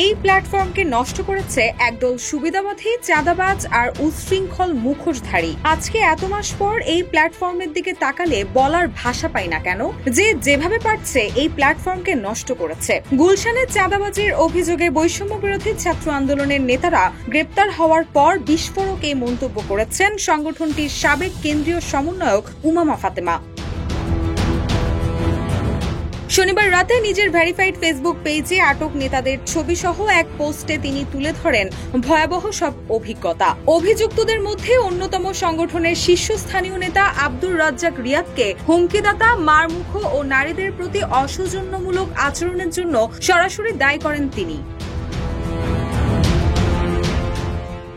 এই প্ল্যাটফর্মকে নষ্ট করেছে একদল সুবিধাবাদী, চাঁদাবাজ আর উচ্ছৃঙ্খল মুখোশধারী। আজকে এত মাস পর এই প্ল্যাটফর্মের দিকে তাকালে বলার ভাষা পাই না কেন যে যেভাবে পারছে এই প্ল্যাটফর্মকে নষ্ট করেছে। গুলশানের চাঁদাবাজির অভিযোগে বৈষম্য বিরোধী ছাত্র আন্দোলনের নেতারা গ্রেপ্তার হওয়ার পর বিস্ফোরক এই মন্তব্য করেছেন সংগঠনটির সাবেক কেন্দ্রীয় সমন্বয়ক উমামা ফাতেমা। শনিবার রাতে নিজের ভেরিফাইড ফেসবুক পেজে আটক নেতাদের ছবি সহ এক পোস্টে তিনি তুলে ধরেন ভয়াবহ সব অভিজ্ঞতা। অভিযুক্তদের মধ্যে অন্যতম সংগঠনের শীর্ষস্থানীয় নেতা আব্দুর রাজ্জাক রিয়াদকে হুমকিদাতা, মারমুখ ও নারীদের প্রতি অসৌজন্যমূলক আচরণের জন্য সরাসরি দায়ী করেন তিনি।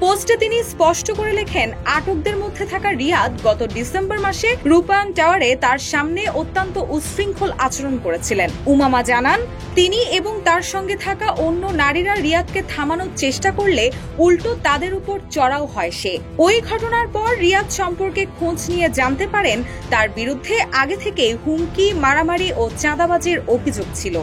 পোস্টে তিনি স্পষ্ট করে লেখেন, আটকদের মধ্যে থাকা রিয়াদ গত ডিসেম্বর মাসে রূপায়ণ টাওয়ারে তার সামনে অত্যন্ত উচ্ছৃঙ্খল আচরণ করেছিলেন। উমামা জানান, তিনি এবং তার সঙ্গে থাকা অন্য নারীরা রিয়াদকে থামানোর চেষ্টা করলে উল্টো তাদের উপর চড়াও হয় সে। ওই ঘটনার পর রিয়াদ সম্পর্কে খোঁজ নিয়ে জানতে পারেন তার বিরুদ্ধে আগে থেকে হুমকি, মারামারি ও চাঁদাবাজির অভিযোগ ছিল।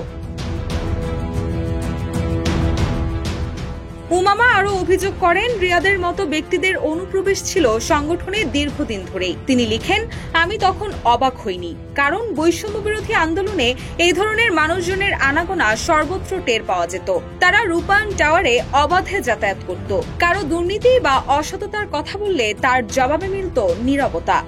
উমামা আরও অভিযোগ করেন, রিয়াদের মতো ব্যক্তিদের অনুপ্রবেশ ছিল সংগঠনে দীর্ঘদিন ধরেই। তিনি লিখেন, আমি তখন অবাক হইনি, কারণ বৈষম্য বিরোধী আন্দোলনে এই ধরনের মানুষজনের আনাগোনা সর্বত্র টের পাওয়া যেত। তারা রূপায়ণ টাওয়ারে অবাধে যাতায়াত করত। কারো দুর্নীতি বা অসততার কথা বললে তার জবাবে মিলত নীরবতা।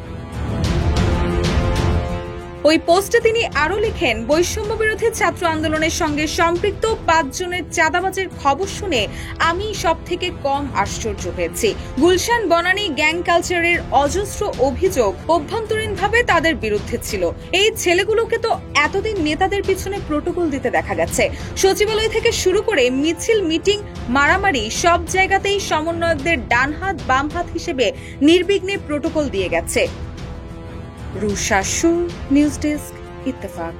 ওই পোস্টে তিনি আরও লিখেন, বৈষম্য বিরোধী ছাত্র আন্দোলনের সঙ্গে সম্পৃক্ত 5 জনের চাঁদাবাজের খবর শুনে আমি সবথেকে কম আশ্চর্য হয়েছি। গুলশান বনানী গ্যাং কালচারের অজস্র অভিযোগ অভ্যন্তরীণভাবে তাদের বিরুদ্ধে ছিল। এই ছেলেগুলোকে তো এতদিন নেতাদের পিছনে প্রোটোকল দিতে দেখা গেছে। সচিবালয় থেকে শুরু করে মিছিল, মিটিং, মারামারি সব জায়গাতেই সমন্বয়কদের ডান হাত বাম হাত হিসেবে নির্বিঘ্নে প্রোটোকল দিয়ে গেছে। রুশাসু, নিউজ ডেস্ক, ইত্তেফাক।